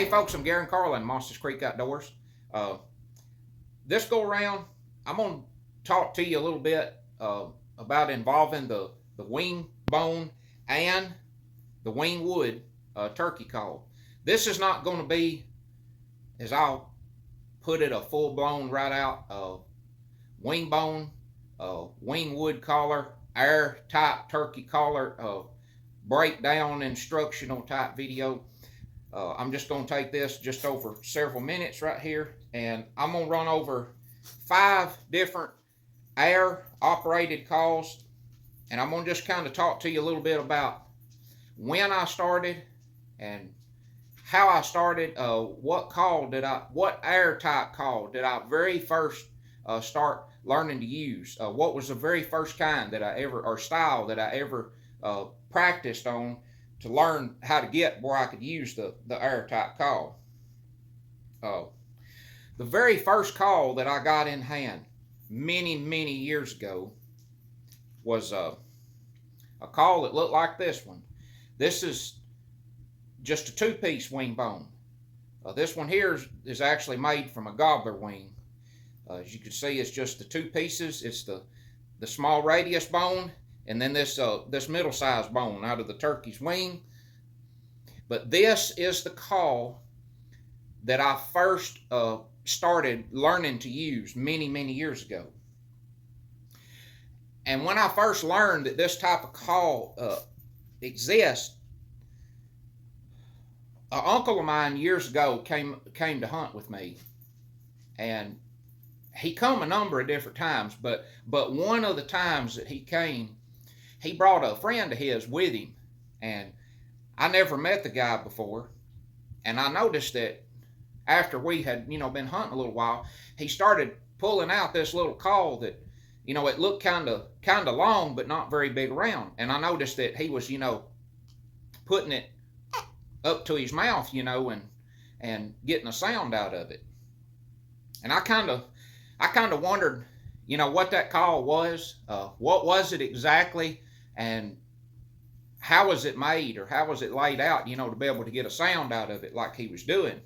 Hey folks, I'm Gary and Carl in Monsters Creek Outdoors. This go around, I'm going to talk to you a little bit about involving the wing bone and the wing wood turkey call. This is not going to be, as I'll put it, a full blown right out wing bone, wing wood collar, air type turkey collar, breakdown instructional type video. I'm just going to take this just over several minutes right here, and I'm going to run over 5 different air operated calls, and I'm going to just kind of talk to you a little bit about when I started and how I started, what air type call did I very first start learning to use, what was the very first kind that I ever, or style that I ever practiced on to learn how to get where I could use the air type call. The very first call that I got in hand many years ago was a call that looked like this one. This is just a 2-piece wing bone. This one here is actually made from a gobbler wing. As you can see, it's just the 2 pieces. It's the small radius bone, and then this middle-sized bone out of the turkey's wing. But this is the call that I first started learning to use many years ago. And when I first learned that this type of call exists, an uncle of mine years ago came to hunt with me, and he come a number of different times, but one of the times that he came, he brought a friend of his with him, and I never met the guy before, and I noticed that after we had been hunting a little while, he started pulling out this little call that it looked kind of long but not very big around, and I noticed that he was putting it up to his mouth and getting a sound out of it. And I kind of wondered what that call was, what was it exactly, and how was it made, or how was it laid out to be able to get a sound out of it like he was doing.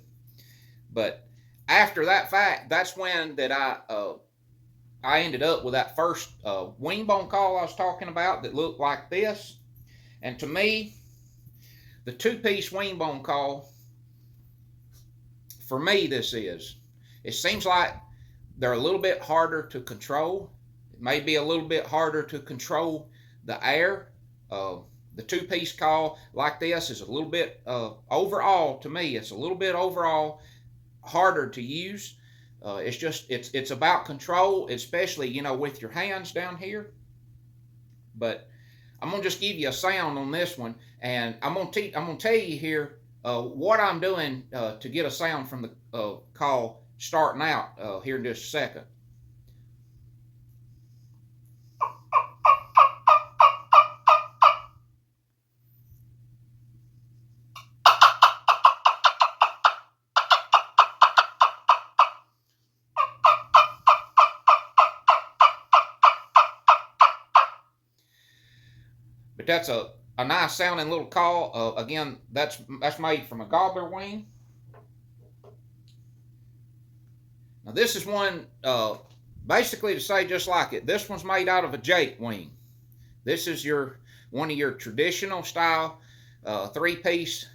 But after that fact, that's when that I ended up with that first wing bone call I was talking about that looked like this. And to me, the 2-piece wing bone call, for me, it seems like they're a little bit harder to control. It may be a little bit harder to control the air. The 2-piece call like this is a little bit, overall, to me, it's a little bit overall harder to use. It's about control, especially, with your hands down here. But I'm going to just give you a sound on this one, and I'm going to tell you here what I'm doing to get a sound from the call starting out here in just a second. But that's a nice sounding little call. Again, that's made from a gobbler wing. Now this is one, basically to say just like it, this one's made out of a jake wing. This is one of your traditional style 3-piece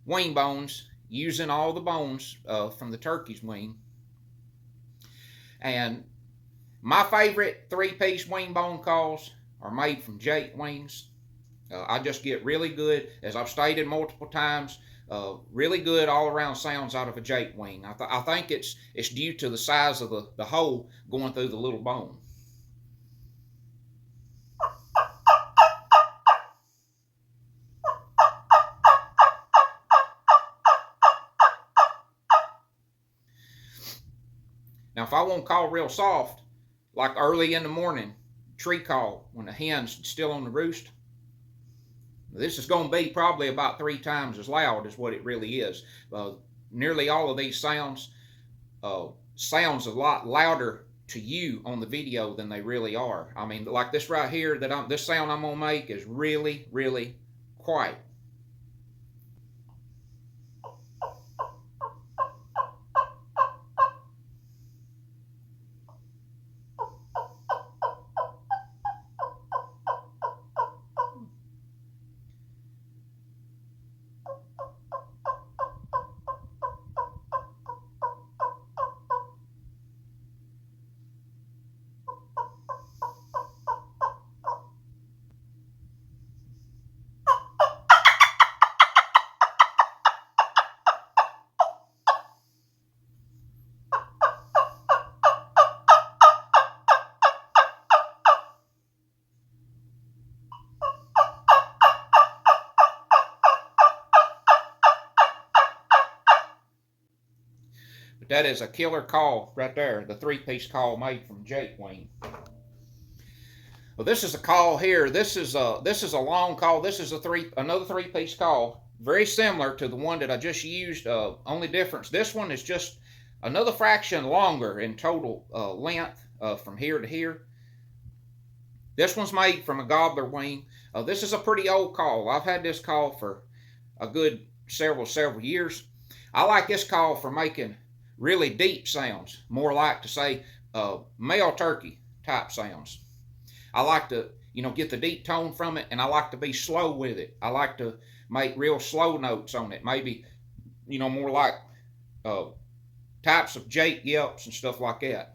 wing bones, using all the bones from the turkey's wing. And my favorite 3-piece wing bone calls are made from jake wings. I just get really good, as I've stated multiple times, really good all-around sounds out of a jake wing. I think it's due to the size of the hole going through the little bone. Now, if I want to call real soft, like early in the morning, tree call when the hen's still on the roost, this is going to be probably about 3 times as loud as what it really is. Nearly all of these sounds a lot louder to you on the video than they really are. I mean, like this right here, this sound I'm gonna make is really quiet. But that is a killer call right there, the 3-piece call made from Jake Wing. Well, this is a call here. This is a long call. This is another 3-piece call, very similar to the one that I just used. Only difference, this one is just another fraction longer in total length from here to here. This one's made from a gobbler wing. This is a pretty old call. I've had this call for a good several years. I like this call for making really deep sounds, more like to say male turkey type sounds. I like to, get the deep tone from it, and I like to be slow with it. I like to make real slow notes on it. Maybe, more like types of Jake yelps and stuff like that.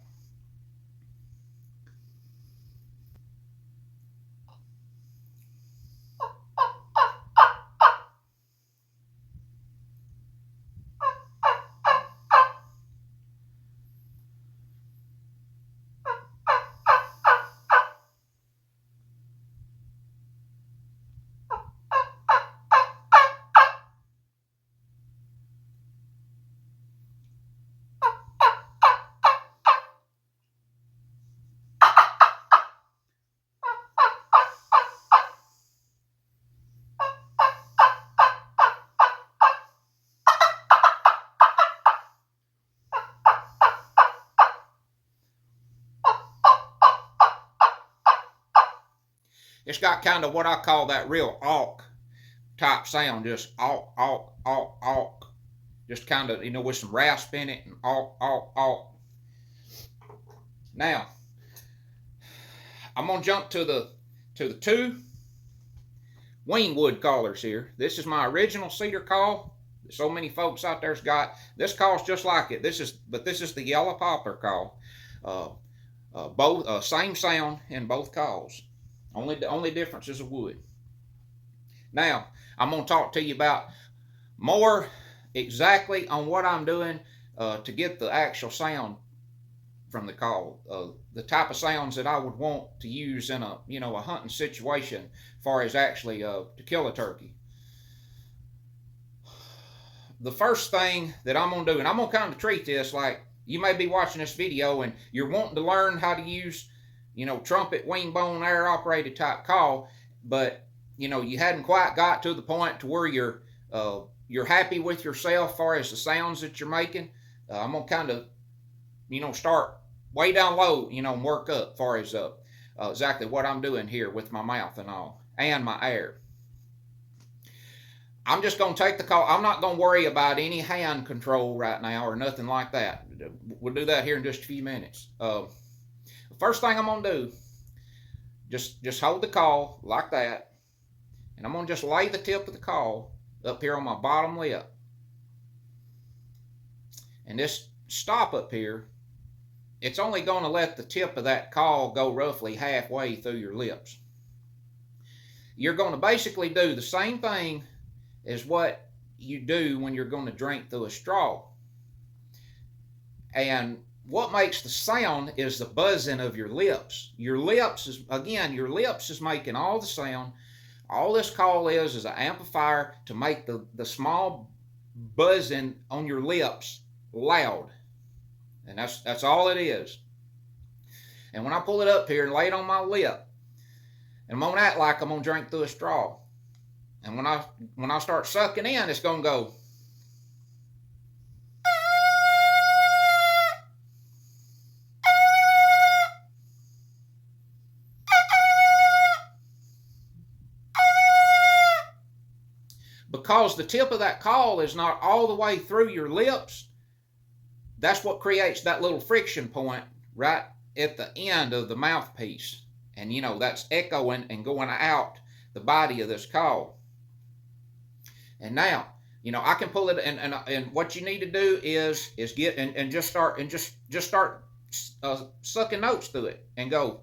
It's got kind of what I call that real awk type sound, just awk, awk, awk, awk. Just kind of, with some rasp in it, and awk, awk, awk. Now, I'm going to jump to the 2 wingwood callers here. This is my original cedar call that so many folks out there's got. This call's just like it. This is the yellow poplar call. Both same sound in both calls. The only difference is the wood. Now, I'm going to talk to you about more exactly on what I'm doing to get the actual sound from the call. The type of sounds that I would want to use in a hunting situation as far as actually to kill a turkey. The first thing that I'm going to do, and I'm going to kind of treat this like you may be watching this video and you're wanting to learn how to use trumpet, wingbone, air operated type call, but you hadn't quite got to the point to where you're happy with yourself as far as the sounds that you're making. I'm gonna kind of start way down low, and work up as far as exactly what I'm doing here with my mouth and all, and my air. I'm just gonna take the call. I'm not gonna worry about any hand control right now or nothing like that. We'll do that here in just a few minutes. First thing I'm going to do, just hold the call like that, and I'm going to just lay the tip of the call up here on my bottom lip. And this stop up here, it's only going to let the tip of that call go roughly halfway through your lips. You're going to basically do the same thing as what you do when you're going to drink through a straw. And what makes the sound is the buzzing of your lips. Your lips is making all the sound. All this call is an amplifier to make the small buzzing on your lips loud. And that's all it is. And when I pull it up here and lay it on my lip, and I'm gonna act like I'm gonna drink through a straw. And when I start sucking in, it's gonna go. Because the tip of that call is not all the way through your lips, that's what creates that little friction point right at the end of the mouthpiece. And that's echoing and going out the body of this call. And now, I can pull it, and what you need to do is get and just start sucking notes through it and go.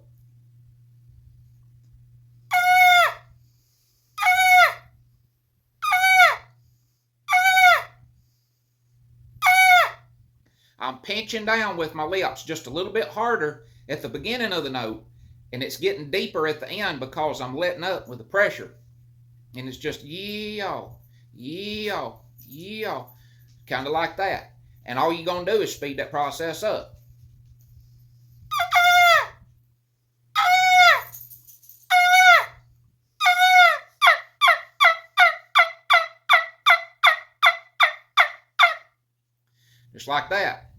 I'm pinching down with my lips just a little bit harder at the beginning of the note, and it's getting deeper at the end because I'm letting up with the pressure. And it's just yee-yaw, yee-yaw, yee-yaw, kind of like that. And all you're going to do is speed that process up. Just like that.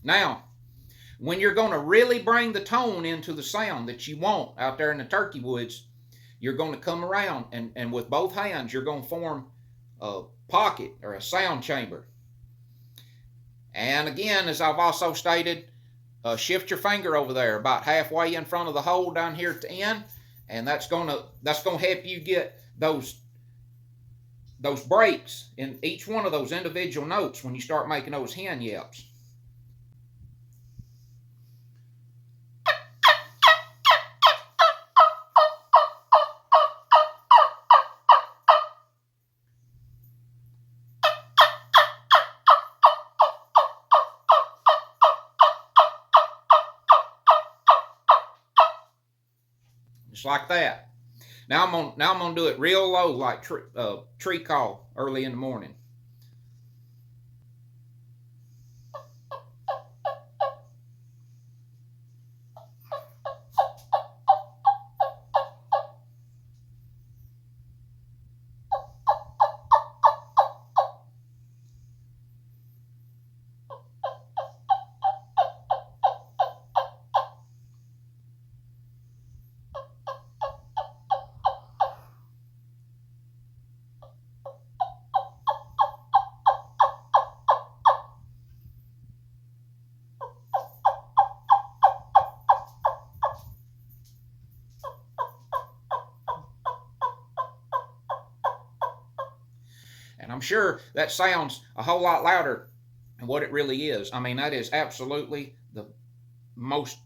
Now, when you're going to really bring the tone into the sound that you want out there in the turkey woods, you're going to come around and with both hands, you're going to form a pocket or a sound chamber. And again, as I've also stated, shift your finger over there about halfway in front of the hole down here at the end, and that's going to help you get those breaks in each one of those individual notes when you start making those hen yelps. Just like that. Now I'm gonna do it real low, like tree call early in the morning. And I'm sure that sounds a whole lot louder than what it really is. I mean, that is absolutely the most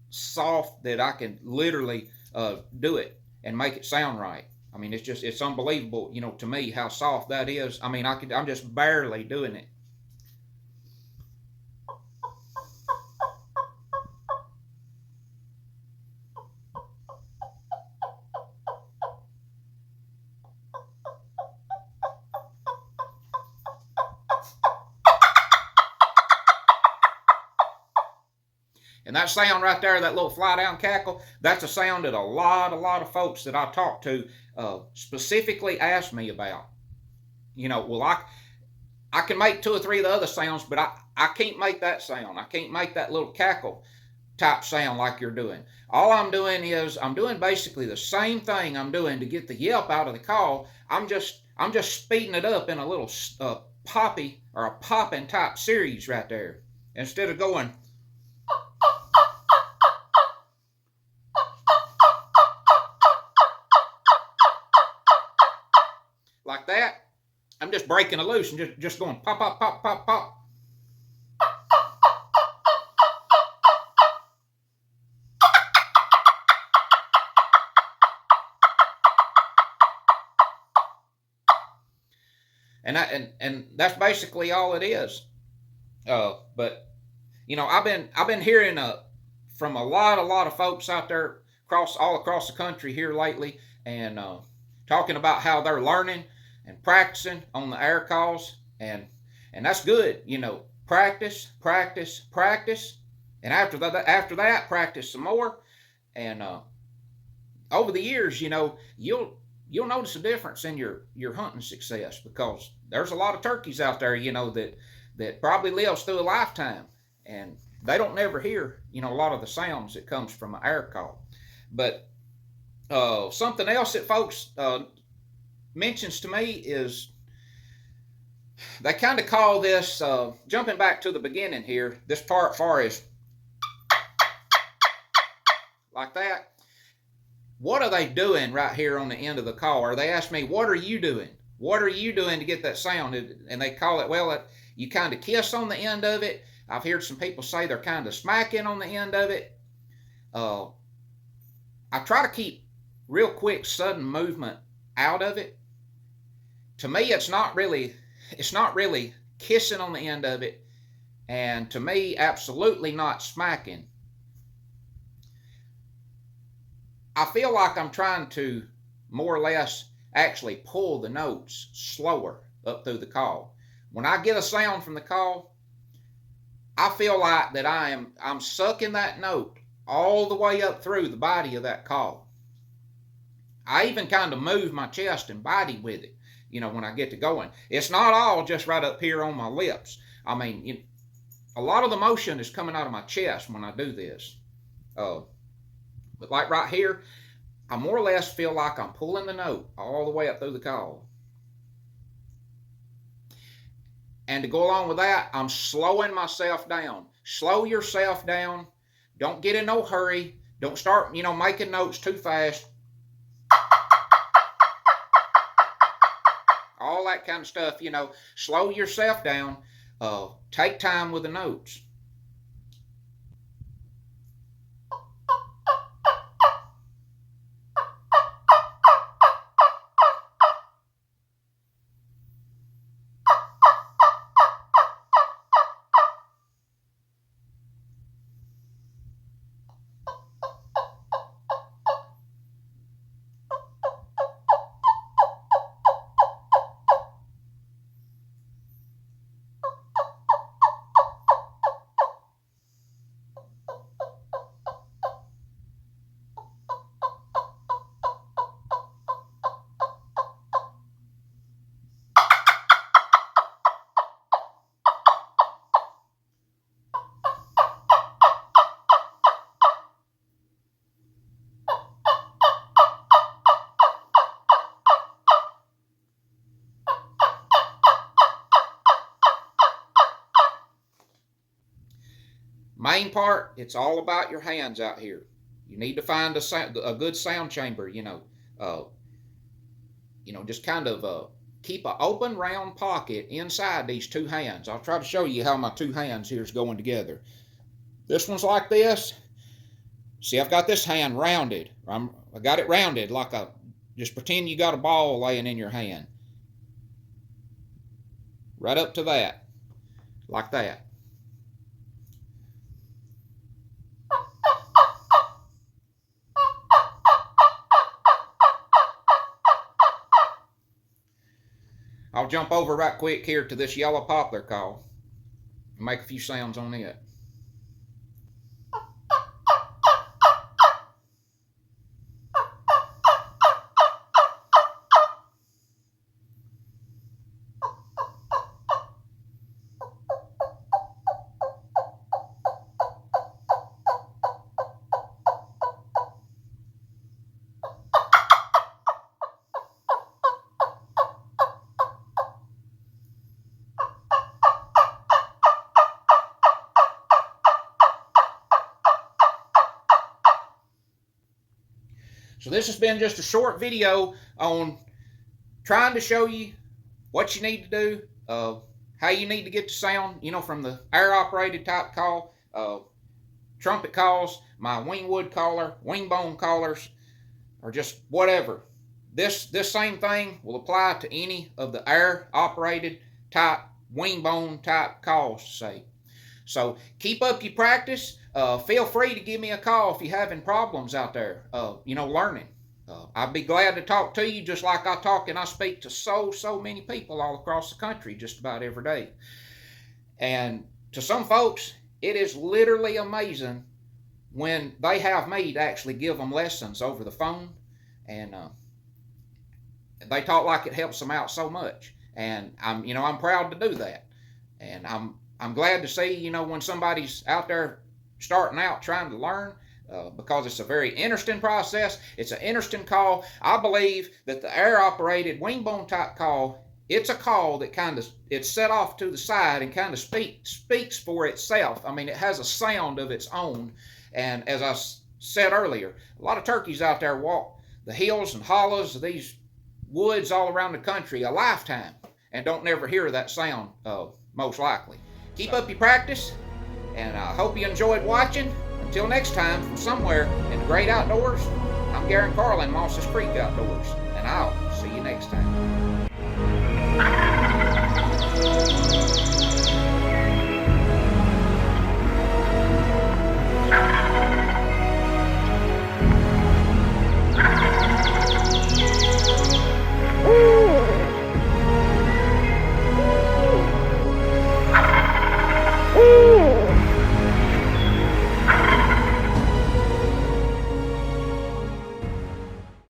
soft that I can literally do it and make it sound right. I mean, it's unbelievable, to me how soft that is. I mean, I'm just barely doing it. And that sound right there, that little fly down cackle, that's a sound that a lot of folks that I talk to specifically ask me about. Well, I can make two or three of the other sounds, but I can't make that sound. I can't make that little cackle type sound like you're doing. All I'm doing is I'm doing basically the same thing I'm doing to get the yelp out of the call. I'm just speeding it up in a little poppy or a popping type series right there. Instead of going like that, I'm just breaking it loose and just going pop, pop, pop, pop, pop. And that's basically all it is. But I've been hearing from a lot of folks out there all across the country here lately, and talking about how they're learning and practicing on the air calls, and that's good. Practice, and after that, practice some more, and over the years, you'll notice a difference in your hunting success, because there's a lot of turkeys out there, that probably lives through a lifetime, and they don't never hear, a lot of the sounds that comes from an air call. But something else that folks mentions to me is they kind of call this, jumping back to the beginning here, this part far as like that. What are they doing right here on the end of the call? Or they ask me, what are you doing? What are you doing to get that sound? And they call it, well, you kind of kiss on the end of it. I've heard some people say they're kind of smacking on the end of it. I try to keep real quick, sudden movement out of it. To me, it's not really kissing on the end of it. And to me, absolutely not smacking. I feel like I'm trying to more or less actually pull the notes slower up through the call. When I get a sound from the call, I feel like that I'm sucking that note all the way up through the body of that call. I even kind of move my chest and body with it, when I get to going. It's not all just right up here on my lips. I mean, a lot of the motion is coming out of my chest when I do this. But like right here, I more or less feel like I'm pulling the note all the way up through the call. And to go along with that, I'm slowing myself down. Slow yourself down. Don't get in no hurry. Don't start, making notes too fast. All that kind of stuff, slow yourself down. Take time with the notes. Main part, it's all about your hands out here. You need to find a good sound chamber, just kind of keep an open round pocket inside these two hands. I'll try to show you how my two hands here is going together. This one's like this. See, I've got this hand rounded. I got it rounded like just pretend you got a ball laying in your hand. Right up to that, like that. I'll jump over right quick here to this yellow poplar call and make a few sounds on it. So this has been just a short video on trying to show you what you need to do, how you need to get the sound, from the air-operated type call, trumpet calls, my wingwood caller, wingbone callers, or just whatever. This same thing will apply to any of the air-operated type, wingbone type calls, say. So keep up your practice. Feel free to give me a call if you're having problems out there, learning. I'd be glad to talk to you just like I talk and I speak to so many people all across the country just about every day. And to some folks, it is literally amazing when they have me to actually give them lessons over the phone. And they talk like it helps them out so much. And I'm proud to do that. And I'm glad to see, when somebody's out there starting out trying to learn, because it's a very interesting process. It's an interesting call. I believe that the air-operated wingbone type call, it's a call that it's set off to the side and kind of speaks for itself. I mean, it has a sound of its own. And as I said earlier, a lot of turkeys out there walk the hills and hollows of these woods all around the country a lifetime and don't never hear that sound, most likely. Keep up your practice, and I hope you enjoyed watching. Until next time, from somewhere in the great outdoors, I'm Garen Carlin, Mosses Creek Outdoors, and I'll see you next time.